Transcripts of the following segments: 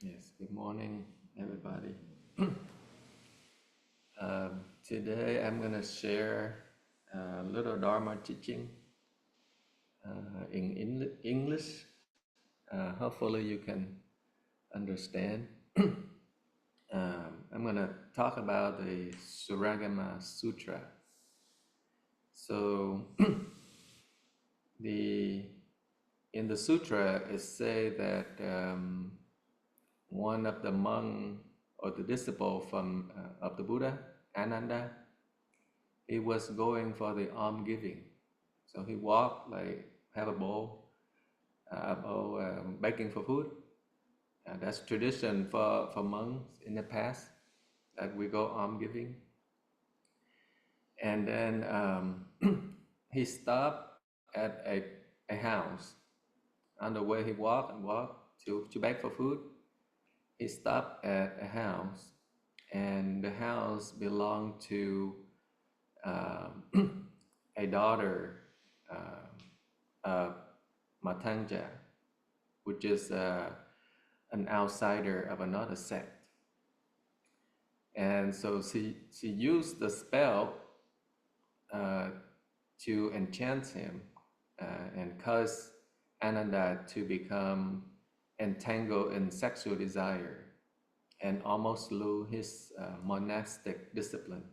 Yes, good morning, everybody. Today I'm going to share a little Dharma teaching in English. Hopefully, you can understand. I'm going to talk about the Surangama Sutra. So, the in the sutra, it says that one of the monk or the disciple from of the Buddha, Ananda, he was going for the alms giving. So he walked like have a bowl begging for food. That's tradition for monks in the past that we go alms giving. And then he stopped at a house. On the way he walked and walked to beg for food. He stopped at a house, and the house belonged to a daughter of Matanja, which is an outsider of another sect. And so she used the spell to enchant him and cause Ananda to become entangled in sexual desire and almost lose his monastic discipline.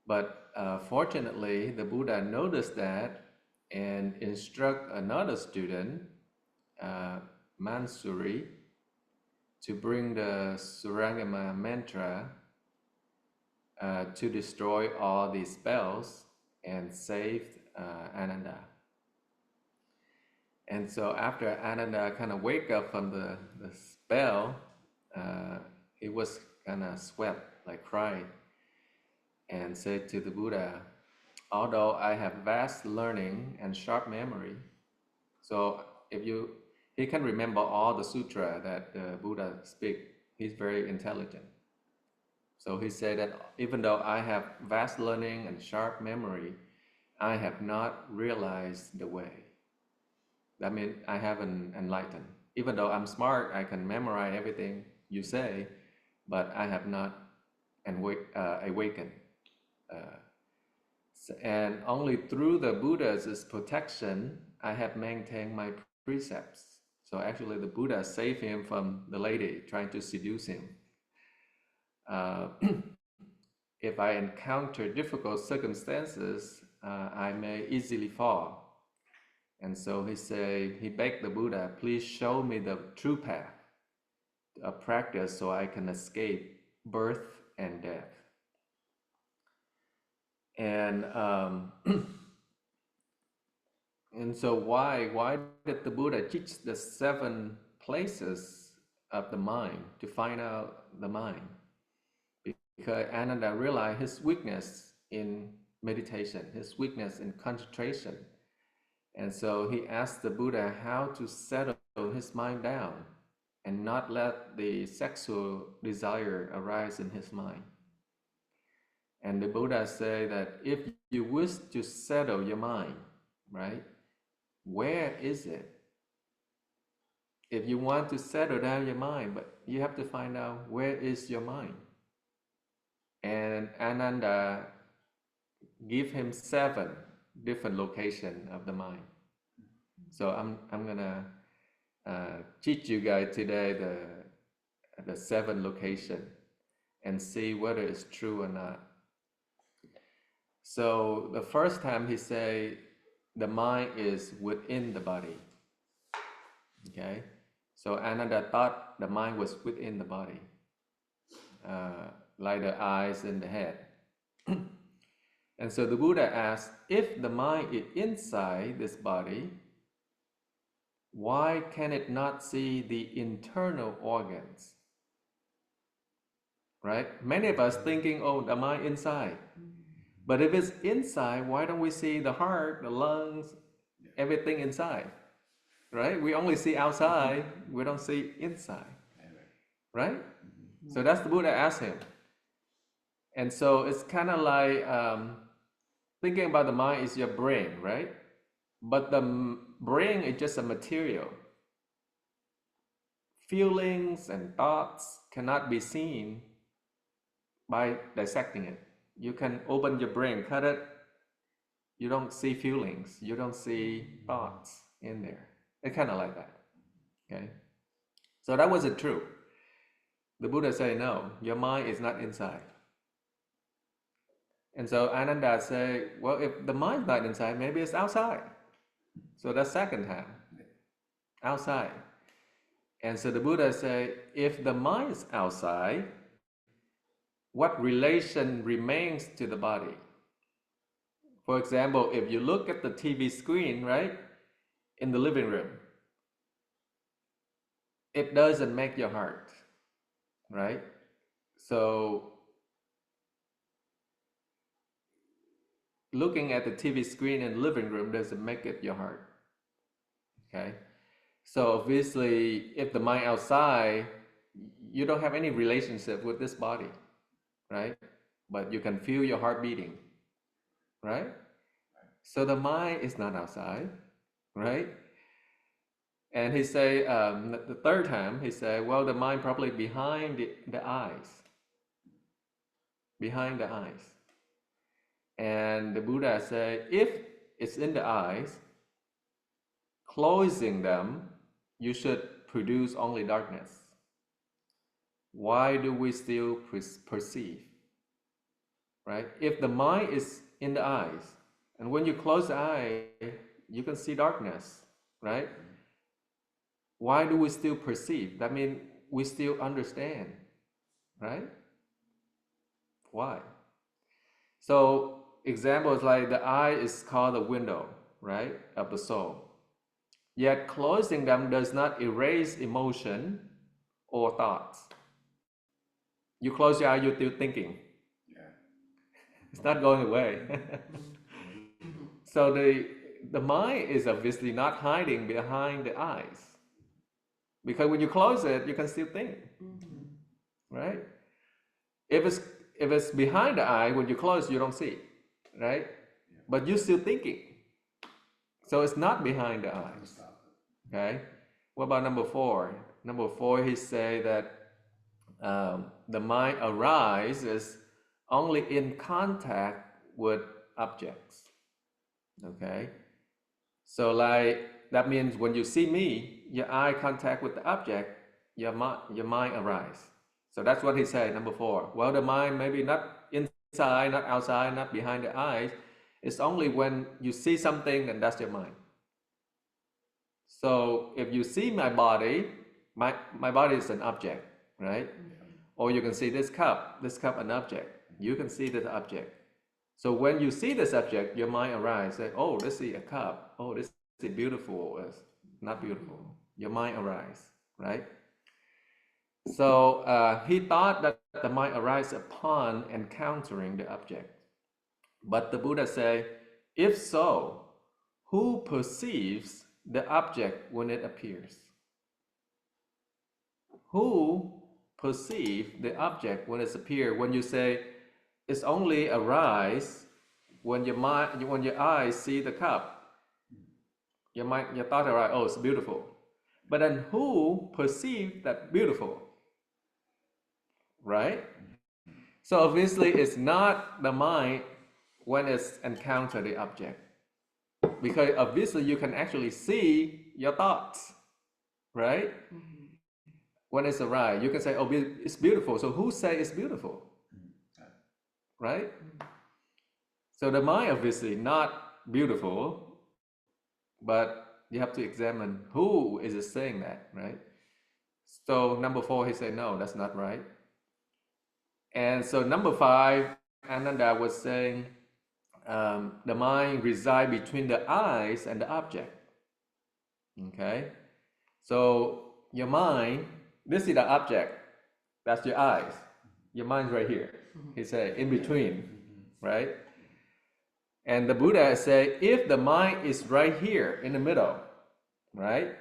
But fortunately, the Buddha noticed that and instruct another student, Mansuri, to bring the Surangama mantra to destroy all these spells and save Ananda. And so after Ananda kind of wake up from the spell, he was kind of swept, like cried, and said to the Buddha, although I have vast learning and sharp memory, so he can remember all the sutra that the Buddha speak. He's very intelligent. So he said that even though I have vast learning and sharp memory, I have not realized the way. That means I haven't enlightened. Even though I'm smart, I can memorize everything you say, but I have not awakened. And only through the Buddha's protection, I have maintained my precepts. So actually the Buddha saved him from the lady trying to seduce him. If I encounter difficult circumstances, I may easily fall. And so he begged the Buddha, please show me the true path of practice so I can escape birth and death. And and so why did the Buddha teach the 7 places of the mind to find out the mind? Because Ananda realized his weakness in meditation, his weakness in concentration. And so he asked the Buddha how to settle his mind down and not let the sexual desire arise in his mind. And the Buddha said that if you wish to settle your mind, right, where is it? If you want to settle down your mind, but you have to find out where is your mind. And Ananda give him 7 different locations of the mind. So I'm gonna teach you guys today the 7 location and see whether it's true or not. So the first time he say the mind is within the body. Okay, so Ananda thought the mind was within the body, like the eyes and the head. And so the Buddha asked, if the mind is inside this body, why can it not see the internal organs? Right? Many of us thinking, oh, the mind inside. But if it's inside, why don't we see the heart, the lungs, everything inside? Right? We only see outside, we don't see inside. Right? So that's the Buddha asked him. And so it's kind of like thinking about the mind is your brain, right? But the brain is just a material. feelings and thoughts cannot be seen by dissecting it. You can open your brain, cut it, you don't see feelings, you don't see thoughts in there. It's kind of like that. Okay? So that wasn't true. The Buddha said, no, your mind is not inside. And so Ananda said, well, if the mind's not inside, maybe it's outside. So that's second time, outside. And so the Buddha said, if the mind is outside, what relation remains to the body? For example, if you look at the TV screen, right, in the living room, it doesn't make your heart, right? So looking at the TV screen in the living room doesn't make it your heart, okay? So obviously, if the mind outside, you don't have any relationship with this body, right? But you can feel your heart beating, right? So the mind is not outside, right? And he say, the third time, he said, well, the mind probably behind the eyes, behind the eyes. And the Buddha said, if it's in the eyes, closing them, you should produce only darkness. Why do we still perceive, right? If the mind is in the eyes, and when you close the eye, you can see darkness, right? Why do we still perceive? That means we still understand, right? Why? So examples like the eye is called the window, right, of the soul. Yet closing them does not erase emotion or thoughts. You close your eye, you're still thinking. Yeah. It's not going away. So the mind is obviously not hiding behind the eyes. Because when you close it, you can still think, right? If it's behind the eye, when you close, you don't see, right? Yeah. But you're still thinking. So it's not behind the eyes, okay? What about number 4? Number 4, he say that the mind arises only in contact with objects, okay? So like, that means when you see me, your eye contact with the object, your mind arises. So that's what he said, number 4. Well, the mind maybe not inside, not outside, not behind the eyes. It's only when you see something, and that's your mind. So if you see my body, my body is an object, right? Or you can see this cup an object. You can see this object. So when you see this object, your mind arises. Say, oh, this is a cup. Oh, this is beautiful. It's not beautiful. Your mind arises, right? So he thought that the mind arises upon encountering the object. But the Buddha said, if so, who perceives the object when it appears? Who perceives the object when it appears? When you say it's only arise when your eyes see the cup, your thought arise, oh, it's beautiful. But then who perceives that beautiful? Right? So obviously it's not the mind when it's encountered the object. Because obviously you can actually see your thoughts, right? Mm-hmm. When it's arrived, you can say, oh, it's beautiful. So who say it's beautiful? Right? Mm-hmm. So the mind obviously not beautiful, but you have to examine who is it saying that, right? So number 4, he said, no, that's not right. And so number 5, Ananda was saying, the mind resides between the eyes and the object. Okay? So your mind, this is the object. That's your eyes. Your mind's right here. He said, in between, right? And the Buddha said, if the mind is right here in the middle, right?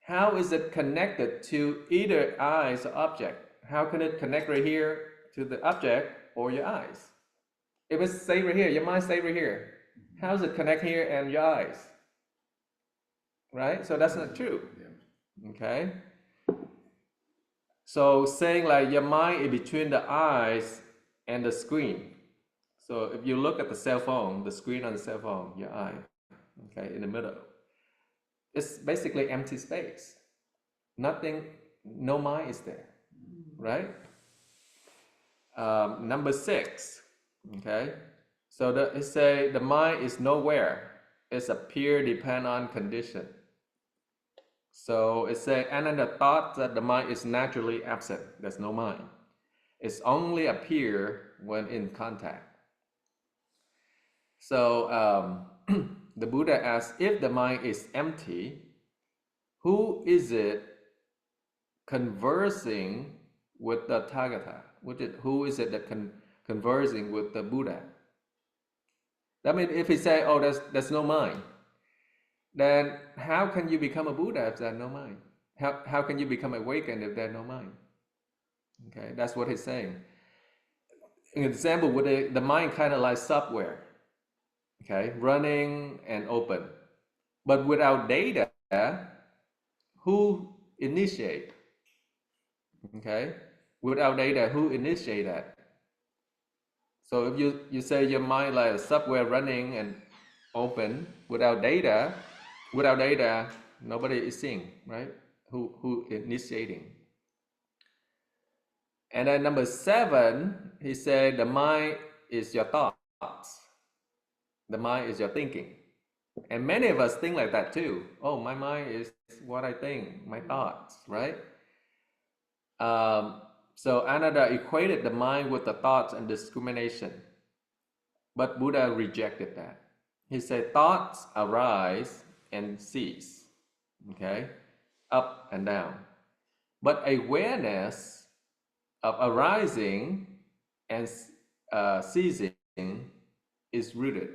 How is it connected to either eyes or object? How can it connect right here to the object or your eyes? If it's stay right here, your mind stay right here. How does it connect here and your eyes? Right? So that's not true. Okay? So saying like your mind is between the eyes and the screen. So if you look at the cell phone, the screen on the cell phone, your eye, okay, in the middle, it's basically empty space. Nothing, no mind is there, right? Number 6, okay. So it say the mind is nowhere. It's a pure depend on condition. So it say and then the thought that the mind is naturally absent. There's no mind. It's only appear when in contact. So the Buddha asks, if the mind is empty, who is it conversing with the Tathagata? Who is it that conversing with the Buddha? That means if he say, oh, there's no mind, then how can you become a Buddha if there's no mind? How can you become awakened if there's no mind? Okay, that's what he's saying. An example, with the mind kind of like software, okay, running and open. But without data, who initiate? Okay, without data, who initiate that? So if you say your mind like a software running and open without data, nobody is seeing, right? Who initiating? And then number 7, he said the mind is your thoughts. The mind is your thinking. And many of us think like that too. Oh, my mind is what I think, my thoughts, right? So Ananda equated the mind with the thoughts and discrimination. But Buddha rejected that. He said thoughts arise and cease, okay? Up and down. But awareness of arising and ceasing is rooted.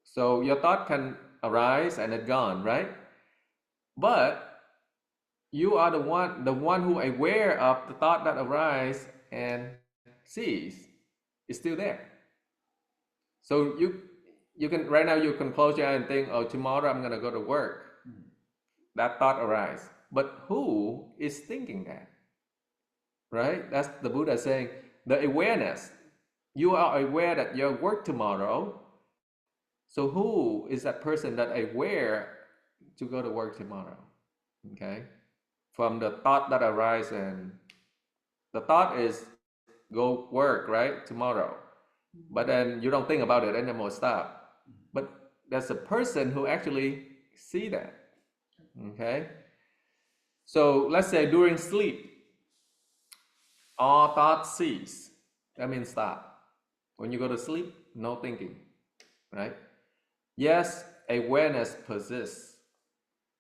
So your thought can arise and it's gone, right? But you are the one who aware of the thought that arise and cease is still there. So you can right now you can close your eye and think, oh, tomorrow I'm gonna go to work. That thought arise. But who is thinking that? Right? That's the Buddha saying the awareness. You are aware that you work tomorrow. So who is that person that aware to go to work tomorrow? Okay? From the thought that arises, and the thought is go work, right? Tomorrow. But then you don't think about it anymore, stop. But there's a person who actually see that. Okay? So let's say during sleep, all thoughts cease. That means stop. When you go to sleep, no thinking, right? Yes, awareness persists.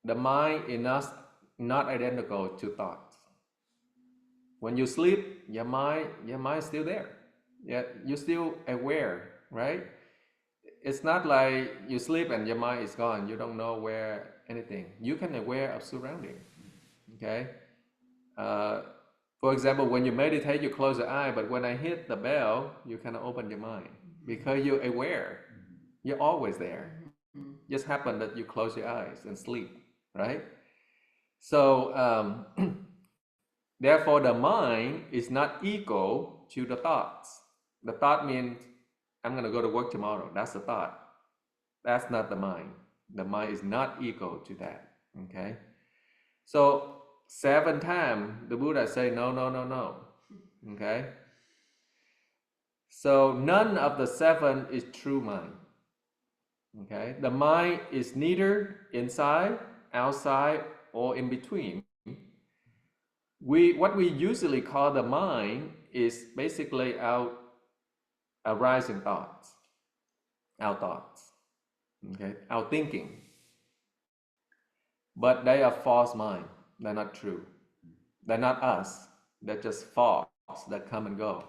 The mind is not identical to thoughts. When you sleep, your mind is still there. Yeah, you're still aware, right? It's not like you sleep and your mind is gone. You don't know where anything. You can aware of surrounding. Okay. For example, when you meditate, you close your eye, but when I hit the bell, you kind of open your mind because you're aware. You're always there. Just happen that you close your eyes and sleep, right? So therefore, the mind is not equal to the thoughts. The thought means I'm going to go to work tomorrow. That's the thought. That's not the mind. The mind is not equal to that. Okay. So 7 times the Buddha say no, no, no, no. Okay. So none of the 7 is true mind. Okay. The mind is neither inside, outside, or in between. What we usually call the mind is basically our arising thoughts, our thoughts, okay, our thinking. But they are false mind. They're not true. They're not us. They're just thoughts that come and go.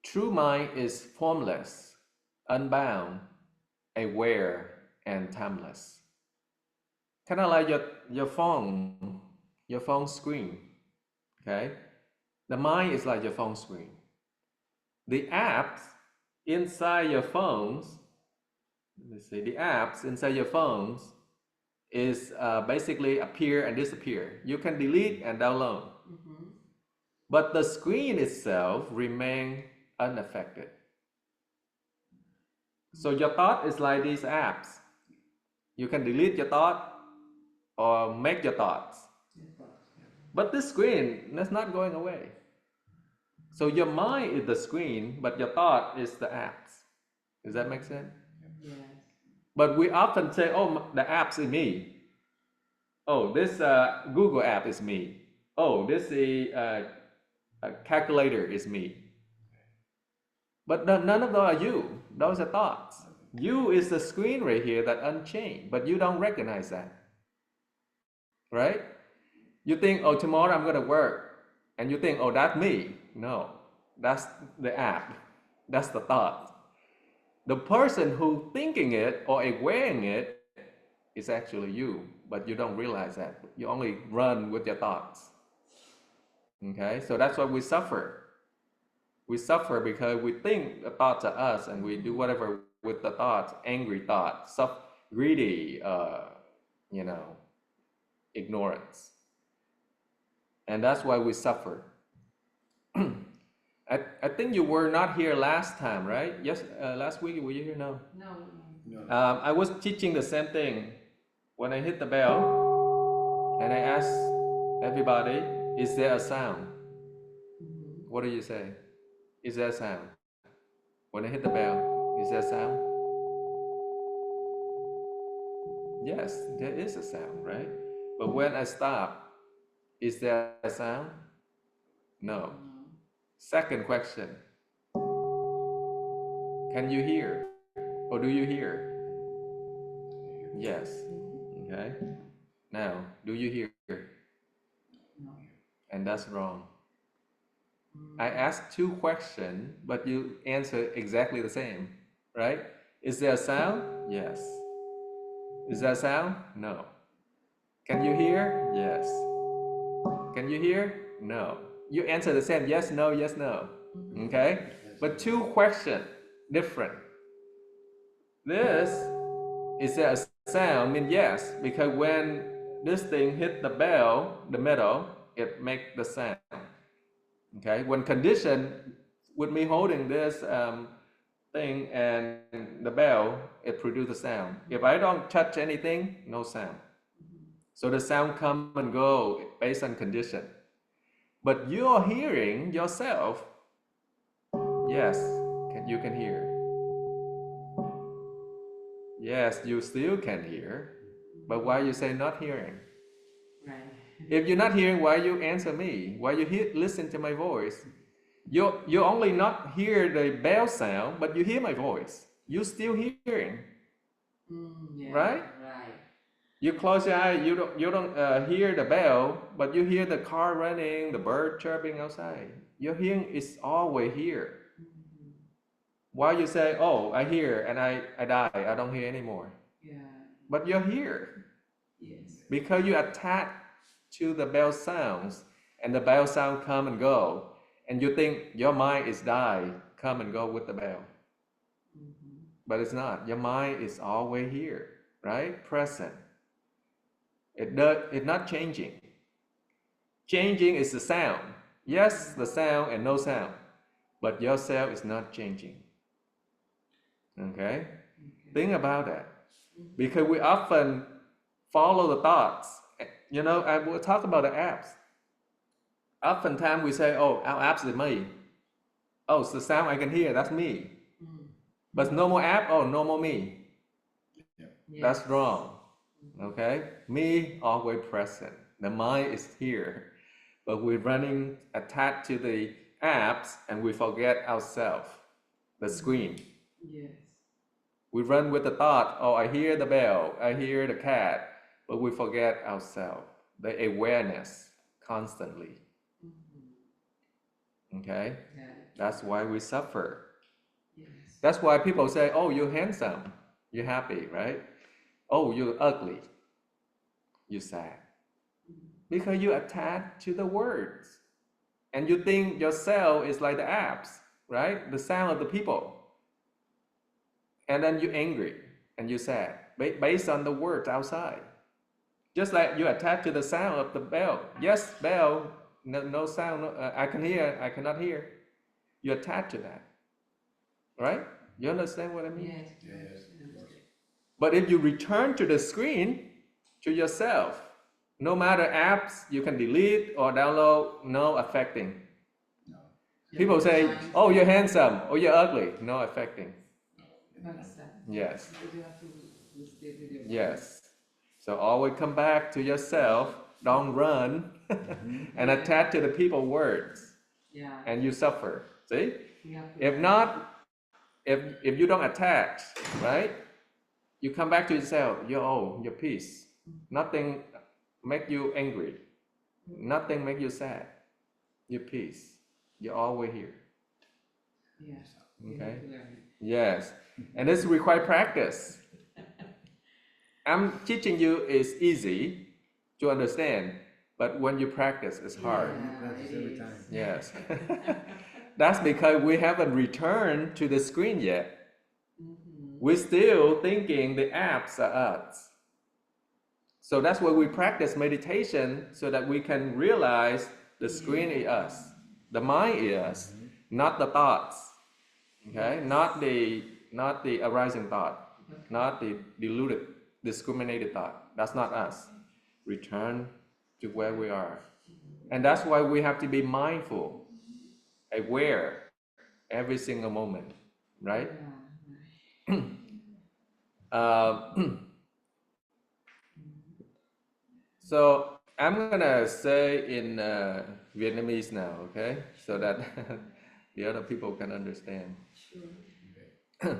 True mind is formless, unbound, aware, and timeless. Kind of like your phone screen. Okay, the mind is like your phone screen. The apps inside your phones, let's see, the apps inside your phones is basically appear and disappear. You can delete and download. Mm-hmm. But the screen itself remain unaffected. So your thought is like these apps. You can delete your thought or make your thoughts. But this screen is not going away. So your mind is the screen, but your thought is the apps. Does that make sense? Yes. But we often say, oh, the apps is me. Oh, this Google app is me. Oh, this calculator is me. But none of those are you. Those are thoughts. You is the screen right here that unchanged, but you don't recognize that, right? You think, oh, tomorrow I'm going to work, and you think, oh, that's me. No, that's the app. That's the thought. The person who thinking it or wearing it is actually you, but you don't realize that. You only run with your thoughts. Okay, so that's why we suffer. We suffer because we think the thoughts are us, and we do whatever with the thoughts, angry thoughts, greedy, you know, ignorance, and that's why we suffer. I think you were not here last time, right? Yes, last week were you here? No. No. I was teaching the same thing. When I hit the bell, and I asked everybody, "Is there a sound?" Mm-hmm. What do you say? Is there a sound? When I hit the bell, is there a sound? Yes, there is a sound, right? But when I stop, is there a sound? No. Second question, can you hear? Or do you hear? Yes. Okay. Now, do you hear? No. And that's wrong. I asked two questions, but you answer exactly the same, right? Is there a sound? Yes. Is there a sound? No. Can you hear? Yes. Can you hear? No. You answer the same, yes, no, yes, no. Okay? But two questions different. This is there a sound? Mean yes, because when this thing hit the bell, the metal, it make the sound. Okay? When conditioned with me holding this thing and the bell, it produces sound. If I don't touch anything, no sound. So the sound come and go based on condition. But you're hearing yourself, yes, you can hear. Yes, you still can hear. But why you say not hearing? Right. If you're not hearing, why you answer me? Why you listen to my voice? You only not hear the bell sound, but you hear my voice. You still hearing, Yeah, right? right. You close your eye, you don't hear the bell, but you hear the car running, the bird chirping outside. Your hearing is always here. Why you say, oh, I hear and I die, I don't hear anymore. Yeah. But you're here Yes. because you attach to the bell sounds, and the bell sound come and go, and you think your mind is die, come and go with the bell. But it's not. Your mind is always here, right? Present. It's not changing. Changing is the sound. Yes, the sound and no sound. But yourself is not changing. Okay? Think about that. Because we often follow the thoughts. You know, I will talk about the apps. Oftentimes we say, oh, our apps is me. Oh, it's the sound I can hear, that's me. But no more app, oh, no more me. Yes. That's wrong. Okay? Me always present. The mind is here. But we're running attached to the apps and we forget ourselves, the screen. Yes. We run with the thought, oh, I hear the bell, I hear the cat, but we forget ourselves, the awareness constantly. Okay? Yeah. That's why we suffer. Yes. That's why people say, oh, you're handsome, you're happy, right? Oh, you're ugly, you're sad. Because you attach to the words. And you think yourself is like the apps, right? The sound of the people. And then you're angry and you're sad based on the words outside. Just like you attach to the sound of the bell. Yes, bell, no sound, I can hear, I cannot hear. You attach to that, right? You understand what I mean? Yes. Yes, of course. But if you return to the screen, to yourself, no matter apps you can delete or download, no affecting. No, People say, oh, you're handsome, or you're ugly, no affecting. Yes. Because you have to stay with your Yes. So always come back to yourself, don't run, and attach to the people words, Yeah. and you suffer. See? We have to If not, if you don't attach, right? You come back to yourself, you're peace. Nothing make you angry. Nothing make you sad. You're peace. You're always here. Yeah. Okay? We have to learn. Yes. And this requires practice. I'm teaching you is easy to understand, but when you practice, it's hard. Yeah, practice it every is. time. Yes. That's because we haven't returned to the screen yet. We're still thinking the apps are us. So that's why we practice meditation so that we can realize the screen is us, the mind is us, not the thoughts. Okay, not the arising thought, not the deluded, discriminated thought. That's not us. Return to where we are, and that's why we have to be mindful, aware, every single moment, right? Yeah. Uh, so I'm gonna say in Vietnamese now, okay, so that the other people can understand. Sure.